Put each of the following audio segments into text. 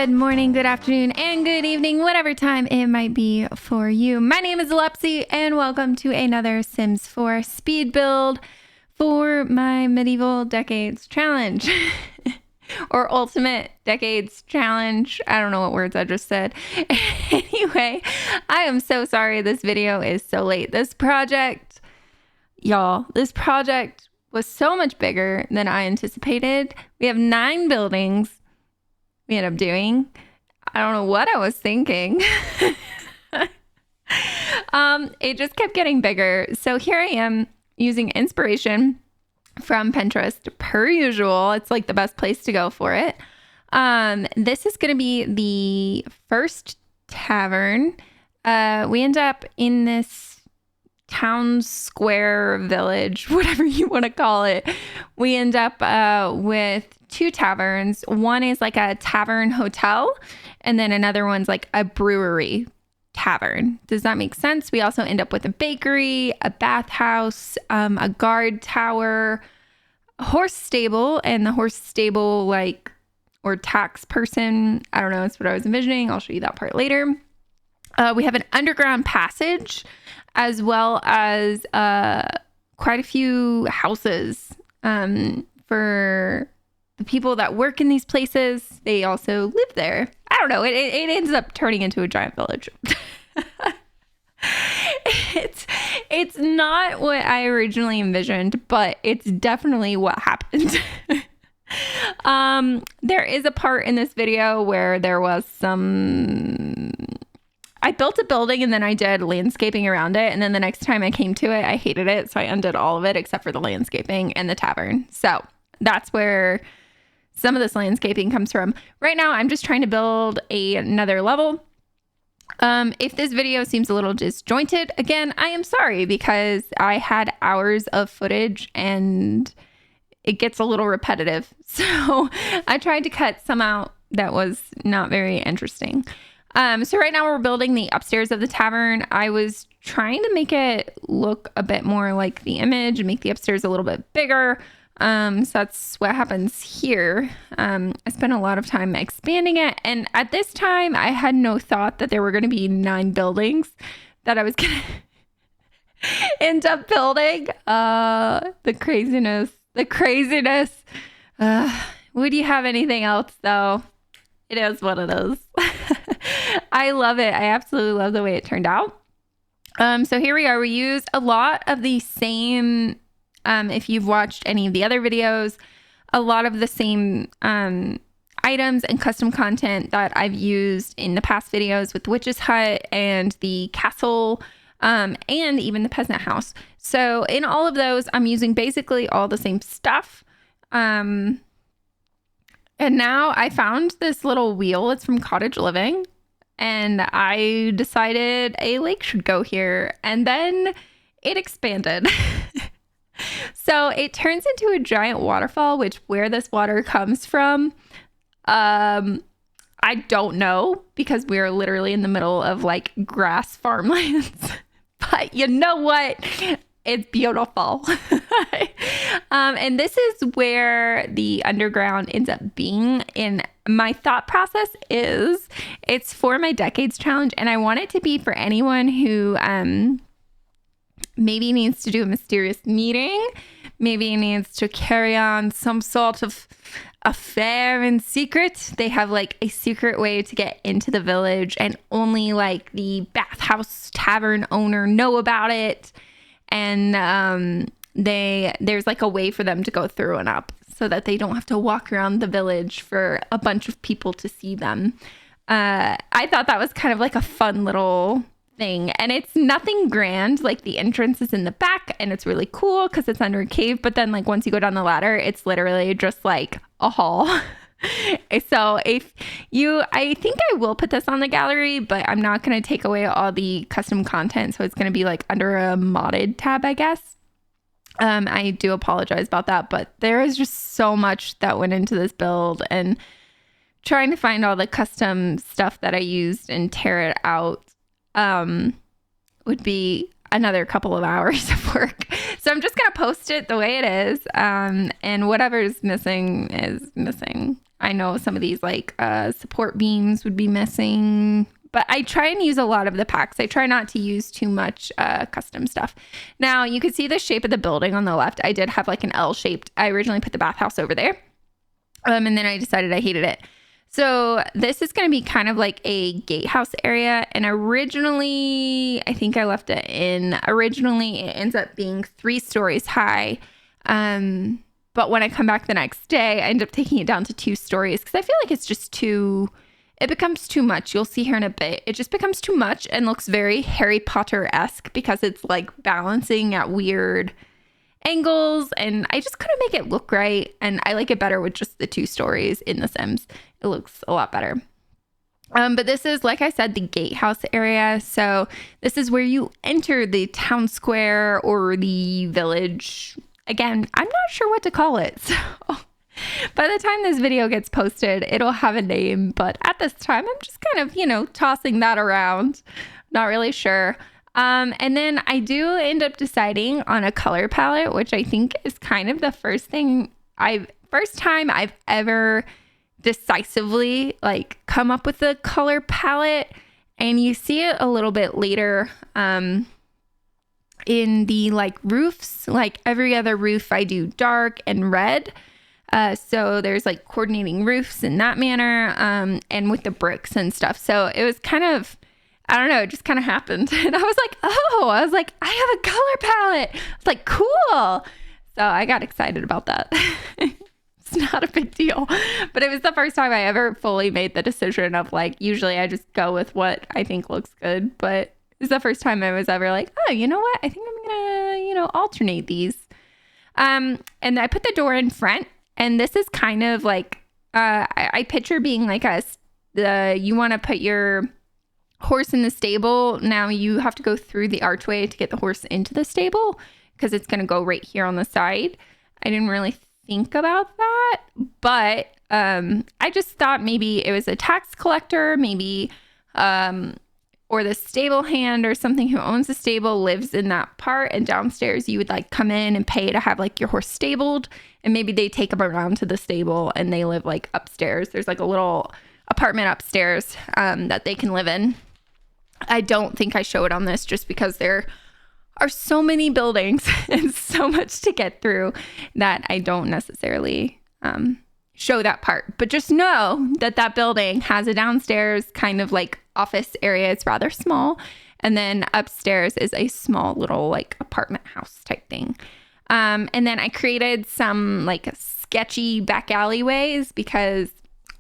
Good morning, good afternoon, and good evening, whatever time it might be for you. My name is Zelupsy, and welcome to another Sims 4 speed build for my Medieval Decades Challenge. Or Ultimate Decades Challenge. I don't know what words I just said. Anyway, I am so sorry this video is so late. This project was so much bigger than I anticipated. We have 9 buildings we ended up doing. I don't know what I was thinking. It just kept getting bigger. So here I am using inspiration from Pinterest per usual. It's like the best place to go for it. This is going to be the first tavern. We end up in this town square village, whatever you want to call it. We end up with 2 taverns. One is like a tavern hotel, and then another one's like a brewery tavern. Does that make sense? We also end up with a bakery, a bathhouse, a guard tower, a horse stable, and the horse stable or tax person. I don't know. That's what I was envisioning. I'll show you that part later. We have an underground passage, as well as quite a few houses for the people that work in these places. They also live there. I don't know. It ends up turning into a giant village. It's not what I originally envisioned, but it's definitely what happened. There is a part in this video where there was I built a building and then I did landscaping around it. And then the next time I came to it, I hated it. So I undid all of it except for the landscaping and the tavern. So that's where some of this landscaping comes from. Right now, I'm just trying to build another level. If this video seems a little disjointed, again, I am sorry because I had hours of footage and it gets a little repetitive. So I tried to cut some out that was not very interesting. So right now we're building the upstairs of the tavern. I was trying to make it look a bit more like the image and make the upstairs a little bit bigger. So that's what happens here. I spent a lot of time expanding it. And at this time, I had no thought that there were going to be 9 buildings that I was going to end up building. The craziness. Would you have anything else, though? It is what it is. I love it. I absolutely love the way it turned out. So here we are. We used a lot of the same, if you've watched any of the other videos, a lot of the same items and custom content that I've used in the past videos with Witch's Hut and the castle and even the peasant house. So in all of those, I'm using basically all the same stuff. And now I found this little wheel. It's from Cottage Living. And I decided a lake should go here. And then it expanded. So it turns into a giant waterfall, which where this water comes from, I don't know, because we're literally in the middle of like grass farmlands. But you know what? It's beautiful. And this is where the underground ends up being. In my thought process is it's for my Decades Challenge, and I want it to be for anyone who maybe needs to do a mysterious meeting, maybe needs to carry on some sort of affair in secret. They have like a secret way to get into the village, and only like the bathhouse tavern owner know about it. And there's like a way for them to go through and up so that they don't have to walk around the village for a bunch of people to see them. I thought that was kind of like a fun little thing. And it's nothing grand. Like the entrance is in the back and it's really cool because it's under a cave. But then like once you go down the ladder, it's literally just like a hall. So I think I will put this on the gallery, but I'm not going to take away all the custom content. So it's going to be like under a modded tab, I guess. I do apologize about that, but there is just so much that went into this build, and trying to find all the custom stuff that I used and tear it out would be another couple of hours of work. So I'm just going to post it the way it is. And whatever's missing is missing. I know some of these like support beams would be missing, but I try and use a lot of the packs. I try not to use too much custom stuff. Now you can see the shape of the building on the left. I did have like an L shaped. I originally put the bathhouse over there. And then I decided I hated it. So this is going to be kind of like a gatehouse area. And originally, I think I left it in. Originally, it ends up being 3 stories high. But when I come back the next day, I end up taking it down to 2 stories because I feel like it's just it becomes too much. You'll see here in a bit. It just becomes too much and looks very Harry Potter-esque because it's like balancing at weird angles, and I just couldn't make it look right, and I like it better with just the 2 stories in The Sims. It looks a lot better. But this is, like I said, the gatehouse area. So this is where you enter the town square or the village. Again, I'm not sure what to call it. So by the time this video gets posted, it'll have a name, but at this time I'm just kind of, tossing that around. Not really sure. And then I do end up deciding on a color palette, which I think is kind of the first time I've ever decisively like come up with a color palette. And you see it a little bit later in the like roofs. Like every other roof I do dark and red. So there's like coordinating roofs in that manner, and with the bricks and stuff. So it was kind of, I don't know, it just kind of happened. And I was like, I have a color palette. It's like, cool. So I got excited about that. It's not a big deal. But it was the first time I ever fully made the decision of like, usually I just go with what I think looks good. But it's the first time I was ever like, oh, you know what? I think I'm going to, alternate these. And I put the door in front. And this is kind of like, I picture being like you want to put your horse in the stable. Now you have to go through the archway to get the horse into the stable because it's going to go right here on the side. I didn't really think about that, but I just thought maybe it was a tax collector, maybe or the stable hand or something who owns the stable lives in that part, and downstairs you would like come in and pay to have like your horse stabled, and maybe they take them around to the stable and they live like upstairs. There's like a little apartment upstairs that they can live in. I don't think I show it on this just because there are so many buildings and so much to get through that I don't necessarily show that part. But just know that building has a downstairs kind of like office area. It's rather small. And then upstairs is a small little like apartment house type thing. And then I created some like sketchy back alleyways because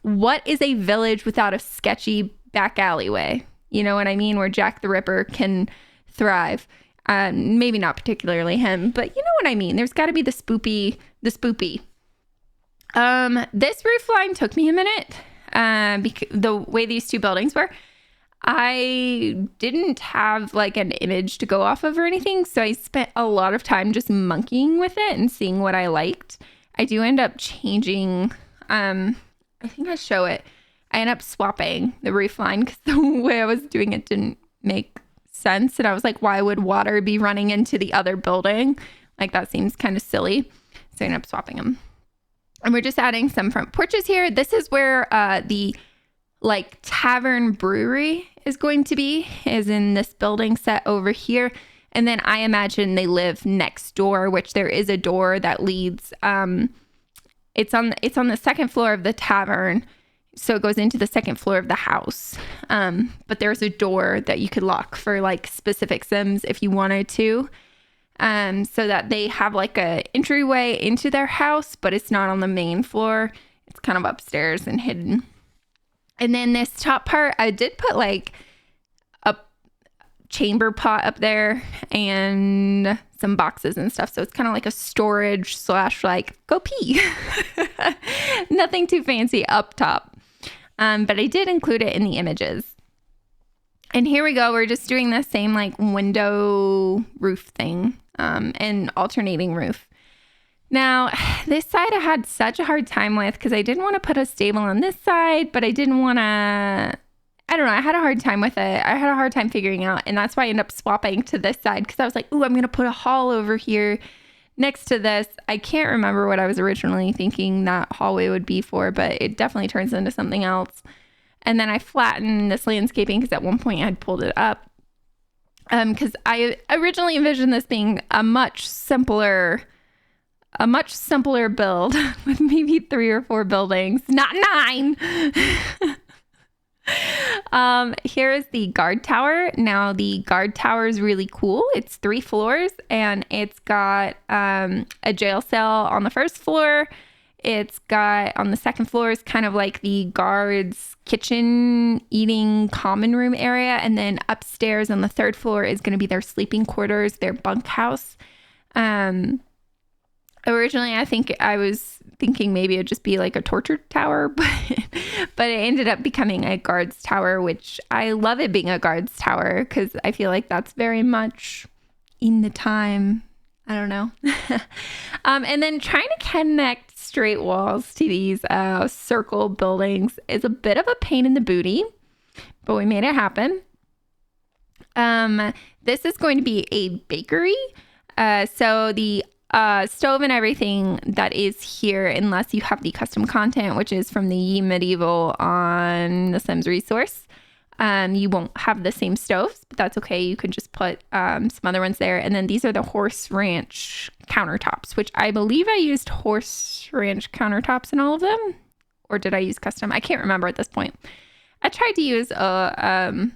what is a village without a sketchy back alleyway? You know what I mean? Where Jack the Ripper can thrive. Maybe not particularly him, but you know what I mean? There's got to be the spoopy. This roof line took me a minute because the way these 2 buildings were. I didn't have like an image to go off of or anything, so I spent a lot of time just monkeying with it and seeing what I liked. I do end up changing, I think I show it. I end up swapping the roof line because the way I was doing it didn't make sense. And I was like, why would water be running into the other building? Like that seems kind of silly. So I ended up swapping them. And we're just adding some front porches here. This is where the like Tavern Brewery is going to be, is in this building set over here. And then I imagine they live next door, which there is a door that leads. It's on the second floor of the tavern. So it goes into the second floor of the house. But there's a door that you could lock for like specific Sims if you wanted to. So that they have like a entryway into their house, but it's not on the main floor. It's kind of upstairs and hidden. And then this top part, I did put like a chamber pot up there and some boxes and stuff. So it's kind of like a storage / like go pee. Nothing too fancy up top. But I did include it in the images. And here we go. We're just doing the same like window roof thing and alternating roof. Now, this side I had such a hard time with because I didn't want to put a stable on this side, but I didn't want to, I don't know, I had a hard time with it. I had a hard time figuring out, and that's why I ended up swapping to this side because I was like, ooh, I'm going to put a hall over here next to this, I can't remember what I was originally thinking that hallway would be for, but it definitely turns into something else. And then I flattened this landscaping because at one point I'd pulled it up. Because I originally envisioned this being a much simpler build with maybe 3 or 4 buildings, not 9. Here is the guard tower. Now the guard tower is really cool. It's 3 floors and it's got a jail cell on the first floor. It's got on the second floor is kind of like the guards' kitchen, eating common room area. And then upstairs on the 3rd floor is going to be their sleeping quarters, their bunkhouse. Originally, I think I was thinking maybe it'd just be like a torture tower, but it ended up becoming a guard's tower, which I love it being a guard's tower because I feel like that's very much in the time. I don't know. And then trying to connect straight walls to these circle buildings is a bit of a pain in the booty, but we made it happen. This is going to be a bakery. So the stove and everything that is here, unless you have the custom content, which is from the Ye Medieval on the Sims resource, you won't have the same stoves, but that's okay. You can just put some other ones there. And then these are the Horse Ranch countertops, which I believe I used Horse Ranch countertops in all of them. Or did I use custom? I can't remember at this point. I tried to use a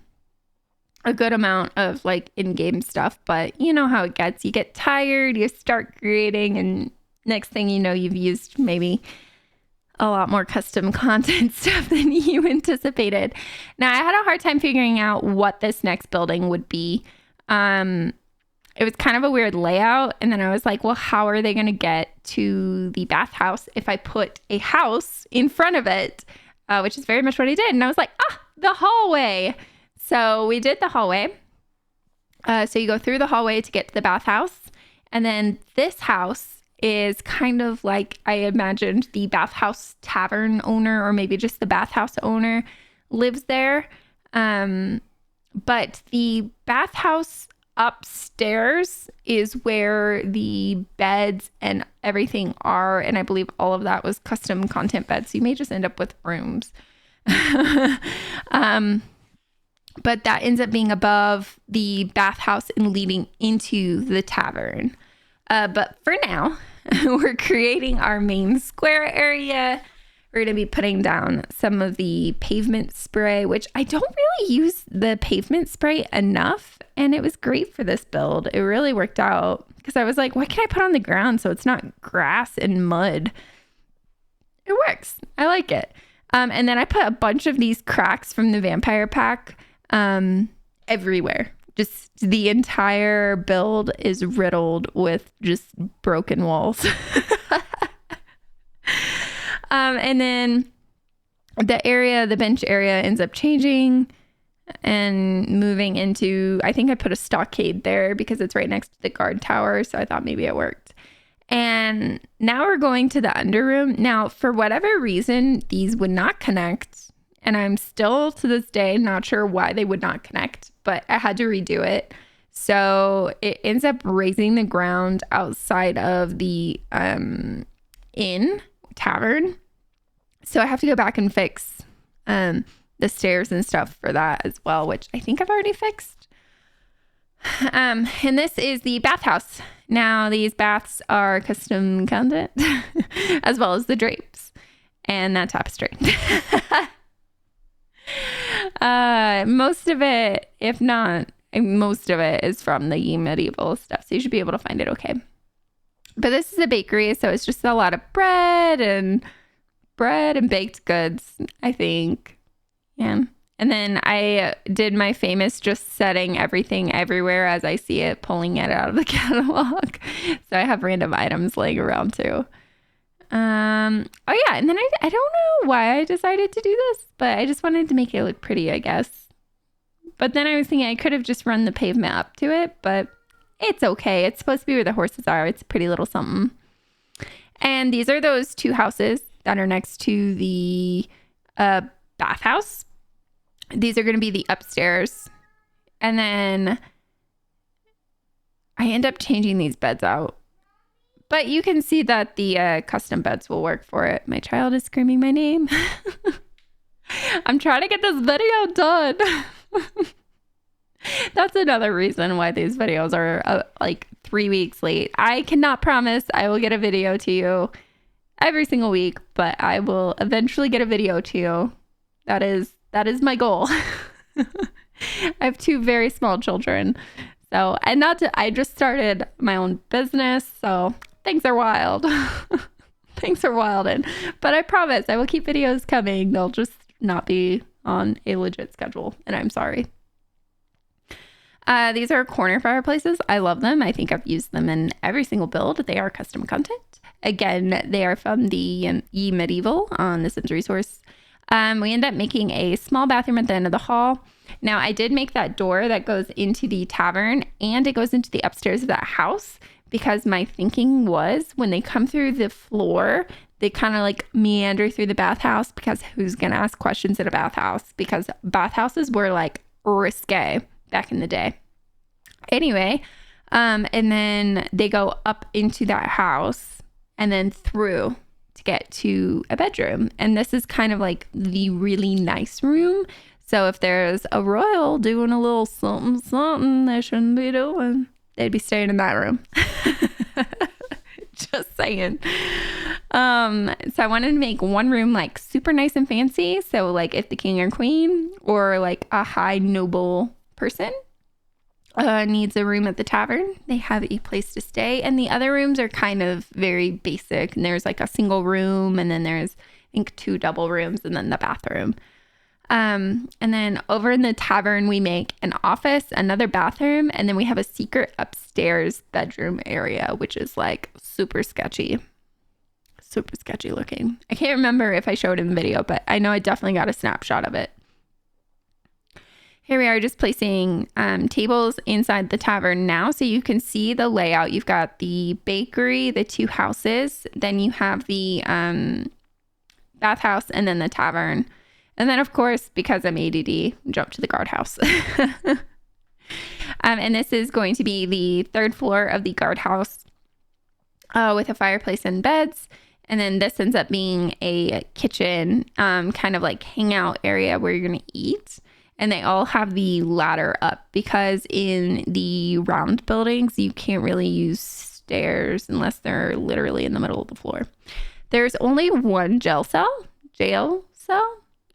good amount of like in-game stuff, but you know how it gets. You get tired, you start creating, and next thing you know, you've used maybe a lot more custom content stuff than you anticipated. Now, I had a hard time figuring out what this next building would be. It was kind of a weird layout, and then I was like, well, how are they going to get to the bathhouse if I put a house in front of it, which is very much what I did. And I was like, the hallway. So we did the hallway. So you go through the hallway to get to the bathhouse. And then this house is kind of like I imagined the bathhouse tavern owner, or maybe just the bathhouse owner lives there. But the bathhouse upstairs is where the beds and everything are. And I believe all of that was custom content beds. So you may just end up with rooms. But that ends up being above the bathhouse and leading into the tavern. But for now, we're creating our main square area. We're going to be putting down some of the pavement spray, which I don't really use the pavement spray enough. And it was great for this build. It really worked out because I was like, what can I put on the ground so it's not grass and mud? It works. I like it. And then I put a bunch of these cracks from the vampire pack everywhere. Just the entire build is riddled with just broken walls. And then the bench area ends up changing and moving into, I think I put a stockade there because it's right next to the guard tower. So I thought maybe it worked. And now we're going to the underroom. Now, for whatever reason, these would not connect. And I'm still to this day not sure why they would not connect, but I had to redo it. So it ends up raising the ground outside of the tavern. So I have to go back and fix the stairs and stuff for that as well, which I think I've already fixed. And this is the bathhouse. Now these baths are custom content as well as the drapes and that tapestry. Most of it, if not most of it, is from the Ye Medieval stuff, so you should be able to find it okay. But this is a bakery, so it's just a lot of bread and baked goods, I think. Yeah. And then I did my famous just setting everything everywhere as I see it, pulling it out of the catalog. So I have random items laying around too. Oh yeah, and then I don't know why I decided to do this, but I just wanted to make it look pretty, I guess. But then I was thinking I could have just run the pavement up to it, but it's okay. It's supposed to be where the horses are. It's a pretty little something. And these are those 2 houses that are next to the bathhouse. These are going to be the upstairs. And then I end up changing these beds out. But you can see that the custom beds will work for it. My child is screaming my name. I'm trying to get this video done. That's another reason why these videos are like 3 weeks late. I cannot promise I will get a video to you every single week, but I will eventually get a video to you. That is my goal. I have 2 very small children. So, and I just started my own business, so things are wild. Things are wild, but I promise I will keep videos coming. They'll just not be on a legit schedule, and I'm sorry. These are corner fireplaces. I love them. I think I've used them in every single build. They are custom content. Again, they are from the Ye Medieval on the Sims resource. We end up making a small bathroom at the end of the hall. Now, I did make that door that goes into the tavern, and it goes into the upstairs of that house, because my thinking was when they come through the floor, they kind of like meander through the bathhouse, because who's going to ask questions at a bathhouse? Because bathhouses were like risque back in the day. Anyway, and then they go up into that house and then through to get to a bedroom. And this is kind of like the really nice room. So if there's a royal doing a little something they shouldn't be doing, they'd be staying in that room. Just saying. So I wanted to make one room like super nice and fancy. So like if the king or queen or like a high noble person needs a room at the tavern, they have a place to stay. And the other rooms are kind of very basic. And there's like a single room, and then there's I think 2 double rooms, and then the bathroom. And then over in the tavern, we make an office, another bathroom, and then we have a secret upstairs bedroom area, which is like super sketchy looking. I can't remember if I showed it in the video, but I know I definitely got a snapshot of it. Here we are just placing tables inside the tavern now, so you can see the layout. You've got the bakery, the 2 houses, then you have the bathhouse, and then the tavern. And then, of course, because I'm ADD, jump to the guardhouse. And this is going to be the 3rd floor of the guardhouse with a fireplace and beds. And then this ends up being a kitchen, kind of like hangout area where you're going to eat. And they all have the ladder up, because in the round buildings, you can't really use stairs unless they're literally in the middle of the floor. There's only one jail cell.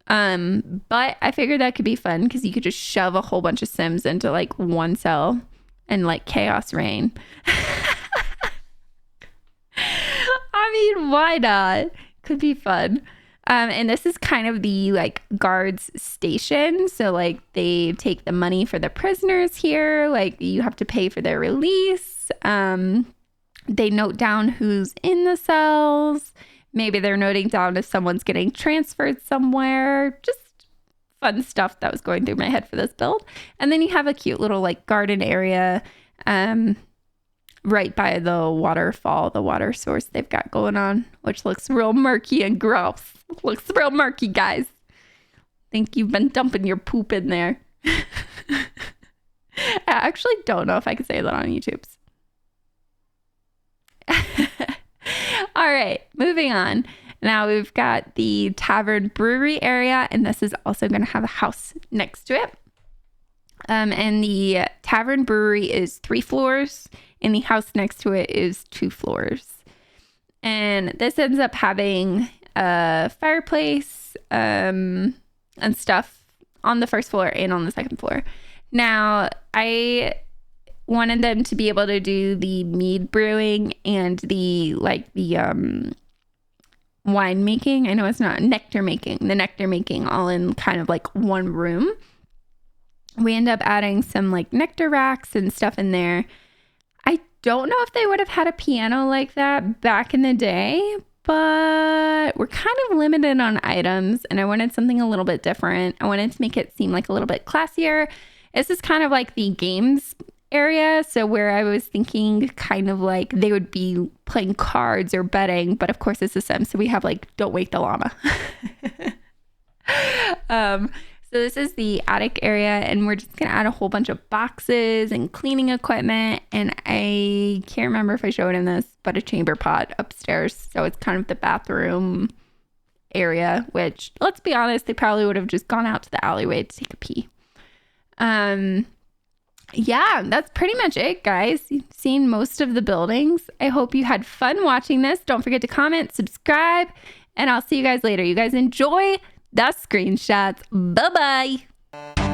But I figured that could be fun, because you could just shove a whole bunch of Sims into like one cell and like chaos reign. I mean, why not? Could be fun. And this is kind of the like guards station. So like they take the money for the prisoners here. Like you have to pay for their release. They note down who's in the cells. Maybe they're noting down if someone's getting transferred somewhere. Just fun stuff that was going through my head for this build. And then you have a cute little like garden area right by the waterfall, the water source they've got going on, which looks real murky and gross. Looks real murky, guys. Think you've been dumping your poop in there. I actually don't know if I could say that on YouTube's. All right, moving on. Now we've got the Tavern Brewery area, and this is also going to have a house next to it. And the Tavern Brewery is 3 floors, and the house next to it is 2 floors. And this ends up having a fireplace and stuff on the 1st floor and on the 2nd floor. Now, I wanted them to be able to do the mead brewing and the wine making. I know it's not nectar making, the nectar making all in kind of like one room. We end up adding some like nectar racks and stuff in there. I don't know if they would have had a piano like that back in the day, but we're kind of limited on items, and I wanted something a little bit different. I wanted to make it seem like a little bit classier. This is kind of like the games area, so where I was thinking kind of like they would be playing cards or betting, but of course it's a Sim, so we have like Don't Wake the Llama. So this is the attic area, and we're just gonna add a whole bunch of boxes and cleaning equipment. And I can't remember if I showed him this, but a chamber pot upstairs. So it's kind of the bathroom area, which, let's be honest, they probably would have just gone out to the alleyway to take a pee. Yeah, that's pretty much it, guys. You've seen most of the buildings. I hope you had fun watching this. Don't forget to comment, subscribe, and I'll see you guys later. You guys enjoy the screenshots. Bye-bye.